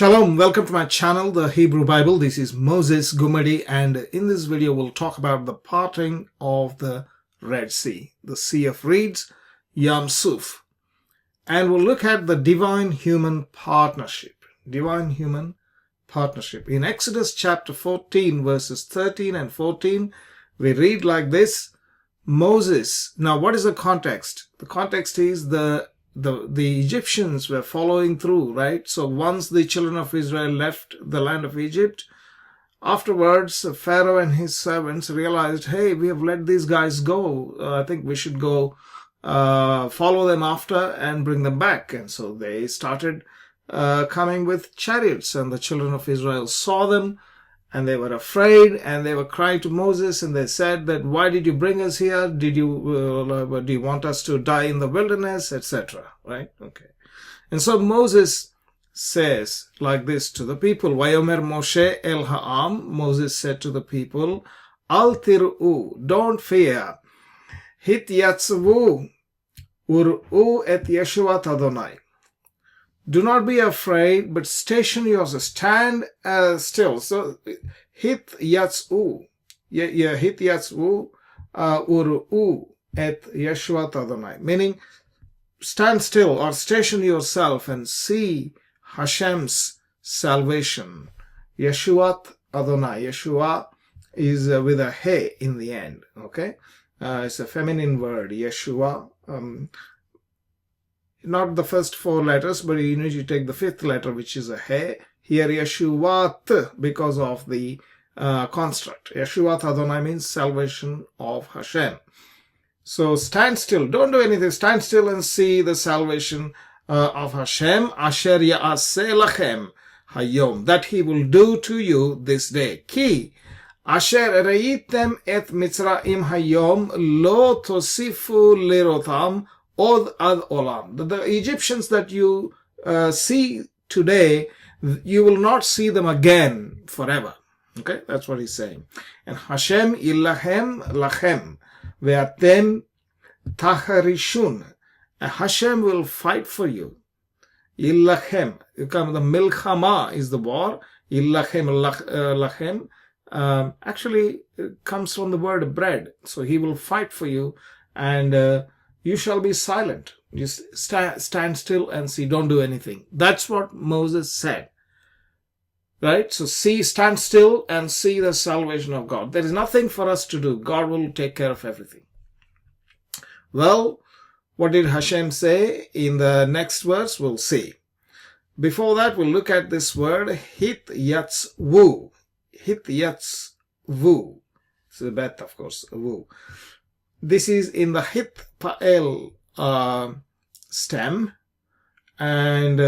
Shalom, welcome to my channel, the Hebrew Bible. This is Moses Gumadi, and in this video we'll talk about the parting of the Red Sea, the Sea of Reeds, Yam Suf. And we'll look at the divine-human partnership. Divine-human partnership. In Exodus chapter 14, verses 13 and 14, we read like this, Moses. Now, what is the context? The context is the Egyptians were following through, right? So once the children of Israel left the land of Egypt, afterwards Pharaoh and his servants realized, hey, we have let these guys go. I think we should go follow them after and bring them back. And so they started coming with chariots, and the children of Israel saw them, and they were afraid, and they were crying to Moses, and they said that, why did you bring us here? Do you want us to die in the wilderness, etc.? Right? Okay. And so Moses says like this to the people, Vayomer Moshe el Ha'am, Moses said to the people, Al tir'u, don't fear, hit yatzvu, ur'u et Yeshuat Adonai. Do not be afraid, but station yourself. Stand still. So, hit yatz'u. Hit yatz'u ur'u et Yeshuat Adonai. Meaning, stand still or station yourself and see Hashem's salvation. Yeshuat Adonai. Yeshua is with a he in the end. Okay? It's a feminine word. Yeshua. Not the first four letters, but you need to take the fifth letter, which is a he. Here, Yeshuat, because of the construct. Yeshuat Adonai means salvation of Hashem. So stand still. Don't do anything. Stand still and see the salvation of Hashem. Asher ya'aseh lachem hayom. That he will do to you this day. Ki asher reitem et Mitzrayim hayom lo tosifu lirotam Od ad olam. The Egyptians that you see today, you will not see them again forever. Okay, that's what he's saying. And Hashem ilahem lachem ve'atem tacharishun. And Hashem will fight for you. Ilachem. The milchama is the war. Ilachem lachem. Actually, it comes from the word bread. So he will fight for you, and you shall be silent. Just stand still and see. Don't do anything. That's what Moses said. Right? So stand still and see the salvation of God. There is nothing for us to do. God will take care of everything. Well, what did Hashem say in the next verse? We'll see. Before that, we'll look at this word, hit yatzvu. Hit yatzvu. It's a bet, of course, vu. This is in the hit pa'el stem, and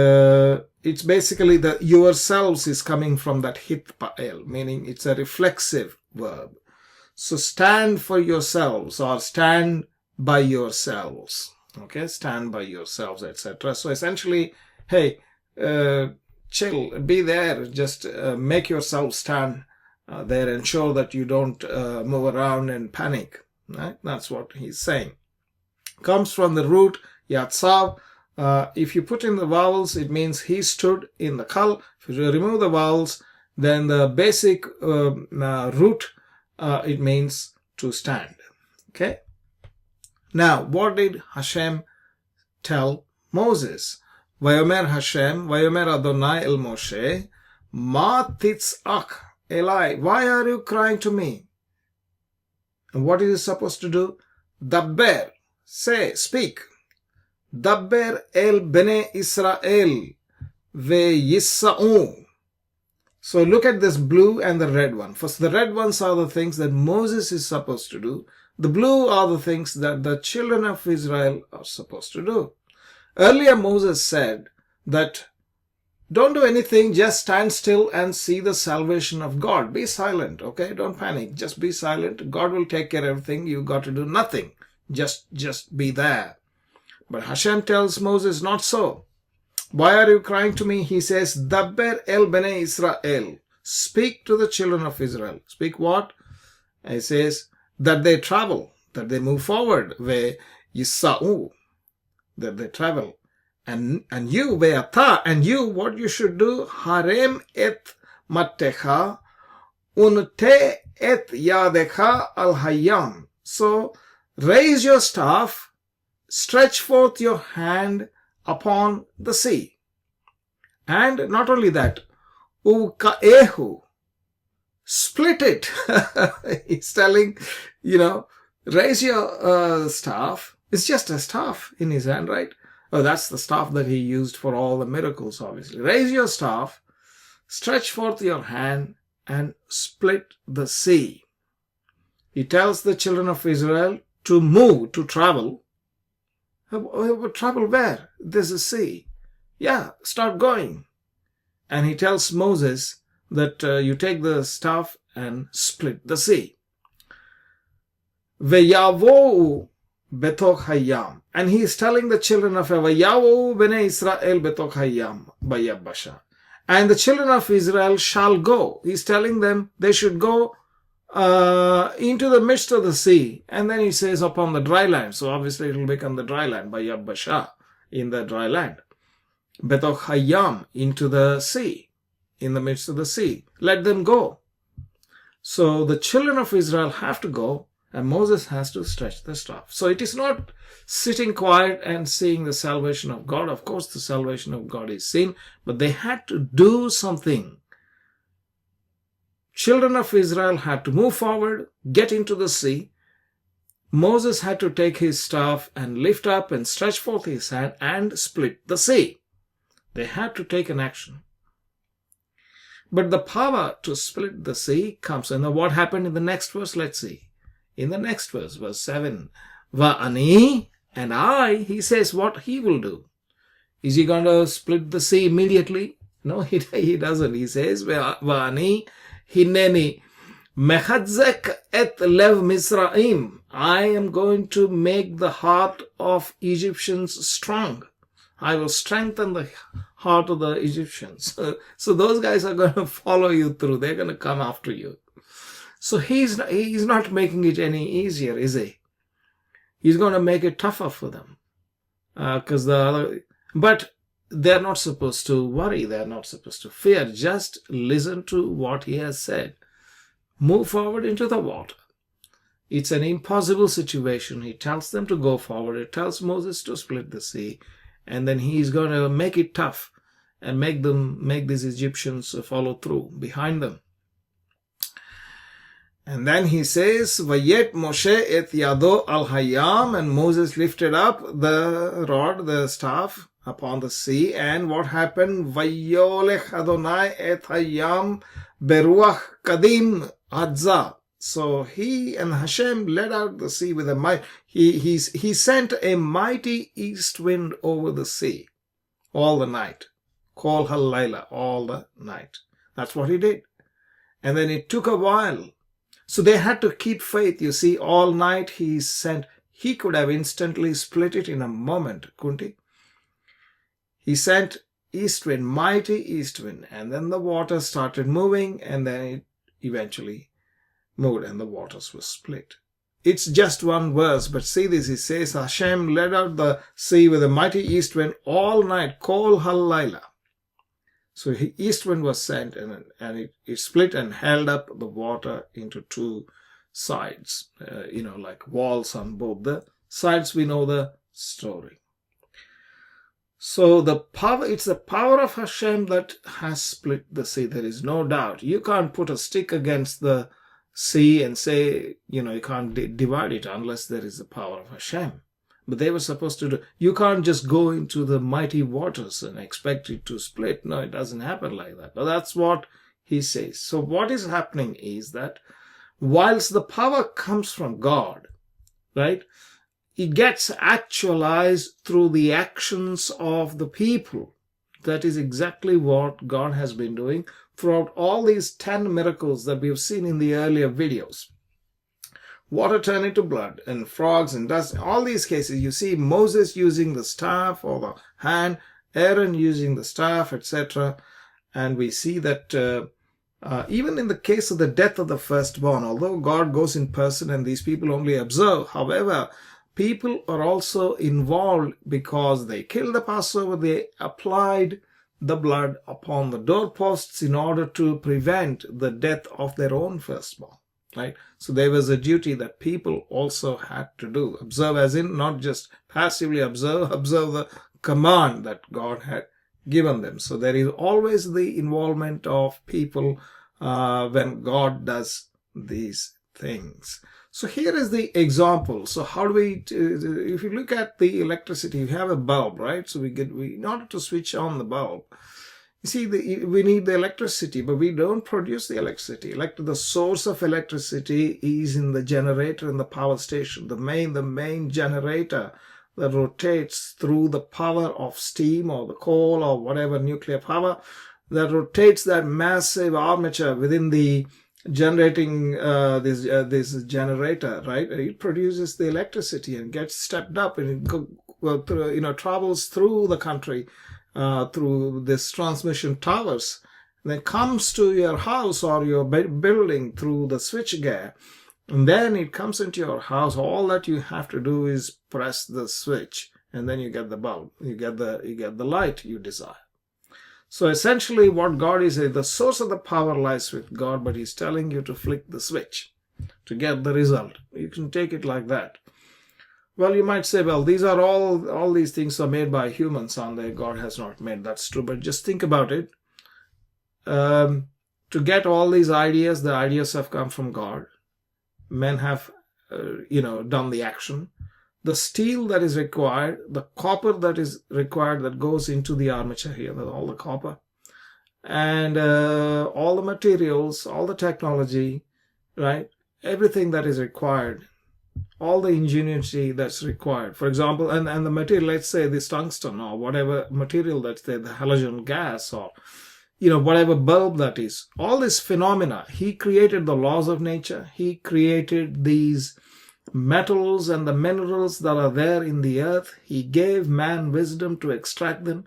it's basically the yourselves is coming from that hit pa'el, meaning it's a reflexive verb. So stand for yourselves or stand by yourselves. Okay, stand by yourselves, etc. So essentially, hey, chill, be there, just make yourself stand there, ensure that you don't move around and panic. Right? That's what he's saying. Comes from the root yatsav. If you put in the vowels, it means he stood in the kal. If you remove the vowels, then the basic root, it means to stand. Okay. Now, what did Hashem tell Moses? Vayomer Hashem, Vayomer Adonai el Moshe, Ma titzak elai. Why are you crying to me? And what is he supposed to do? Dabber, say, speak. Dabber el bnei Israel ve'yissa'u. So look at this blue and the red one. First, the red ones are the things that Moses is supposed to do. The blue are the things that the children of Israel are supposed to do. Earlier, Moses said that don't do anything, just stand still and see the salvation of God. Be silent, okay? Don't panic. Just be silent. God will take care of everything. You got to do nothing. Just be there. But Hashem tells Moses, not so. Why are you crying to me? He says, Dabber el bnei Israel. Speak to the children of Israel. Speak what? He says, that they travel, that they move forward. Ve yissa'u. That they travel. And you, ve'ata, and you, what you should do, harem et mattecha, unte et yadecha al hayam. So raise your staff, stretch forth your hand upon the sea. And not only that, ukaehu, split it. He's telling, raise your staff. It's just a staff in his hand, right? Oh, that's the staff that he used for all the miracles, obviously. Raise your staff, stretch forth your hand, and split the sea. He tells the children of Israel to move, to travel. Travel where? There's a sea. Yeah, start going. And he tells Moses that you take the staff and split the sea. Veyavo betoch hayam. And he is telling the children of Veyavo bnei Israel betoch hayam bayabasha. And the children of Israel shall go. He's telling them they should go into the midst of the sea. And then he says upon the dry land. So obviously it will become the dry land, bayabasha, in the dry land. Betoch hayam, into the sea, in the midst of the sea. Let them go. So the children of Israel have to go, and Moses has to stretch the staff. So it is not sitting quiet and seeing the salvation of God. Of course, the salvation of God is seen, but they had to do something. Children of Israel had to move forward, get into the sea. Moses had to take his staff and lift up and stretch forth his hand and split the sea. They had to take an action. But the power to split the sea comes. And what happened in the next verse? Let's see. In the next verse, verse 7, Va'ani, and I, he says what he will do. Is he going to split the sea immediately? No, he doesn't. He says, Va'ani, hineni, mechadzek et lev Misraim. I am going to make the heart of Egyptians strong. I will strengthen the heart of the Egyptians. So those guys are going to follow you through. They're going to come after you. So he's not making it any easier, is he? He's going to make it tougher for them. But they're not supposed to worry. They're not supposed to fear. Just listen to what he has said. Move forward into the water. It's an impossible situation. He tells them to go forward. He tells Moses to split the sea. And then he's going to make it tough and make these Egyptians follow through behind them. And then he says, Vayet Moshe et yado al hayam, and Moses lifted up the rod, the staff, upon the sea. And what happened? Vayolech Adonai et hayam beruach kadim adza. So he and Hashem led out the sea with a might. He sent a mighty east wind over the sea all the night. Kol halayla, all the night. That's what he did. And then it took a while. So they had to keep faith. You see, all night he sent. He could have instantly split it in a moment, couldn't he? He sent east wind, mighty east wind. And then the water started moving, and then it eventually moved and the waters were split. It's just one verse, but see this, he says, Hashem led out the sea with a mighty east wind all night, kol halayla. So east wind was sent, and it split and held up the water into two sides, like walls on both the sides. We know the story. So it's the power of Hashem that has split the sea. There is no doubt. You can't put a stick against the sea and say, you can't divide it unless there is the power of Hashem. But they were supposed to do. You can't just go into the mighty waters and expect it to split. No, it doesn't happen like that. But that's what he says. So what is happening is that whilst the power comes from God, right, it gets actualized through the actions of the people. That is exactly what God has been doing throughout all these 10 miracles that we have seen in the earlier videos. Water turned into blood, and frogs and dust. All these cases, you see Moses using the staff or the hand, Aaron using the staff, etc. And we see that even in the case of the death of the firstborn, although God goes in person and these people only observe, however, people are also involved because they killed the Passover. They applied the blood upon the doorposts in order to prevent the death of their own firstborn. Right? So there was a duty that people also had to do. Observe, as in not just passively observe the command that God had given them. So there is always the involvement of people when God does these things. So here is the example. So how do we, if you look at the electricity, you have a bulb, right? So in order to switch on the bulb, you see, we need the electricity, but we don't produce the electricity. The source of electricity is in the generator in the power station. The main generator that rotates through the power of steam or the coal or whatever nuclear power, that rotates that massive armature within the generating this generator, right? It produces the electricity and gets stepped up, and it travels through the country through this transmission towers, then comes to your house or your building through the switchgear, and then it comes into your house. All that you have to do is press the switch, and then you get the bulb, you get the light you desire. So essentially what God is saying, the source of the power lies with God, but He's telling you to flick the switch to get the result. You can take it like that. Well, you might say, well, these are all these things are made by humans, and God has not made. That's true, but just think about it. To get all these ideas, the ideas have come from God. Men have, done the action. The steel that is required, the copper that is required that goes into the armature here, all the copper, and all the materials, all the technology, right? Everything that is required, all the ingenuity that's required. For example, and the material, let's say this tungsten or whatever material that's there, the halogen gas or, whatever bulb that is, all these phenomena, He created the laws of nature. He created these metals and the minerals that are there in the earth. He gave man wisdom to extract them.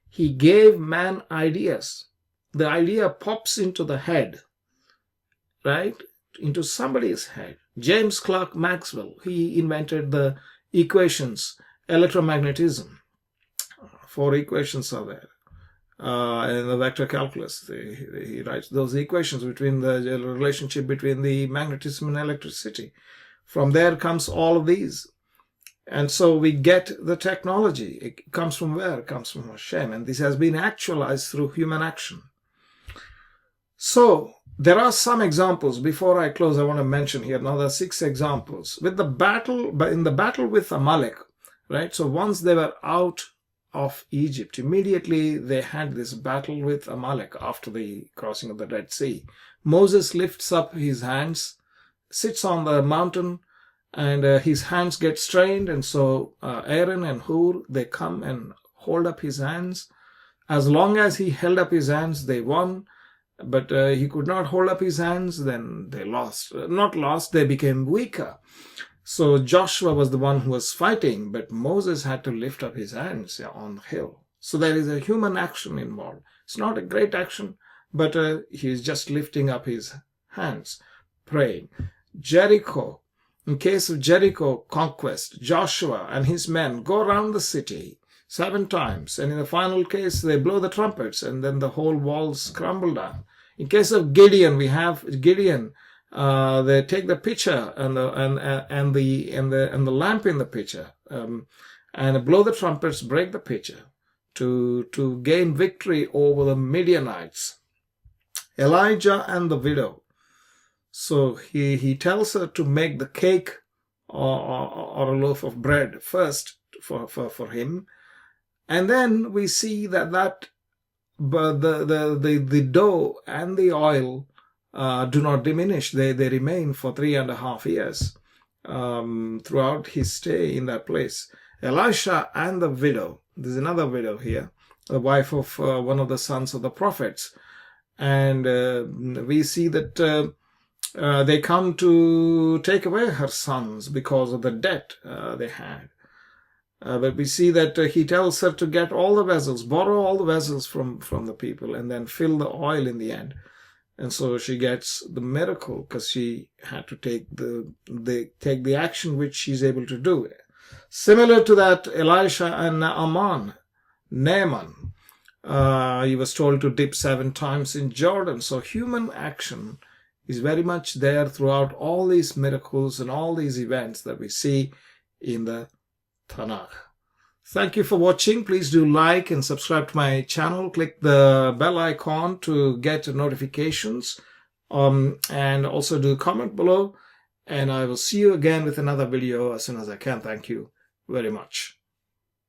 He gave man ideas. The idea pops into the head, right? Into somebody's head. James Clerk Maxwell, he invented the equations, electromagnetism. 4 equations are there. In the vector calculus, he writes those equations between the relationship between the magnetism and electricity. From there comes all of these. And so we get the technology. It comes from where? It comes from Hashem. And this has been actualized through human action. So there are some examples. Before I close, I want to mention here another 6 examples. In the battle with Amalek, right? So once they were out of Egypt, immediately they had this battle with Amalek after the crossing of the Red Sea. Moses lifts up his hands, sits on the mountain, and his hands get strained, and so Aaron and Hur, they come and hold up his hands. As long as he held up his hands, they won, but he could not hold up his hands, then they lost. Not lost, they became weaker. So Joshua was the one who was fighting, but Moses had to lift up his hands on the hill. So there is a human action involved. It's not a great action, but he is just lifting up his hands, praying. Jericho, in case of Jericho conquest, Joshua and his men go around the city 7 times, and in the final case they blow the trumpets, and then the whole walls crumble down. In case of Gideon, we have Gideon. They take the pitcher and the lamp in the pitcher, and blow the trumpets, break the pitcher to gain victory over the Midianites. Elijah and the widow. So he tells her to make the cake or a loaf of bread first for him, and then we see that the dough and the oil do not diminish. They remain for 3.5 years throughout his stay in that place. Elisha and the widow. There's another widow here, the wife of one of the sons of the prophets, and we see that they come to take away her sons because of the debt they had. But we see that he tells her to get all the vessels, borrow all the vessels from the people, and then fill the oil in the end. And so she gets the miracle because she had to take the action which she's able to do. Similar to that, Elisha and Naaman, he was told to dip 7 times in Jordan. So human action is very much there throughout all these miracles and all these events that we see in the Tanakh. Thank you for watching. Please do like and subscribe to my channel. Click the bell icon to get notifications. And also do comment below. And I will see you again with another video as soon as I can. Thank you very much.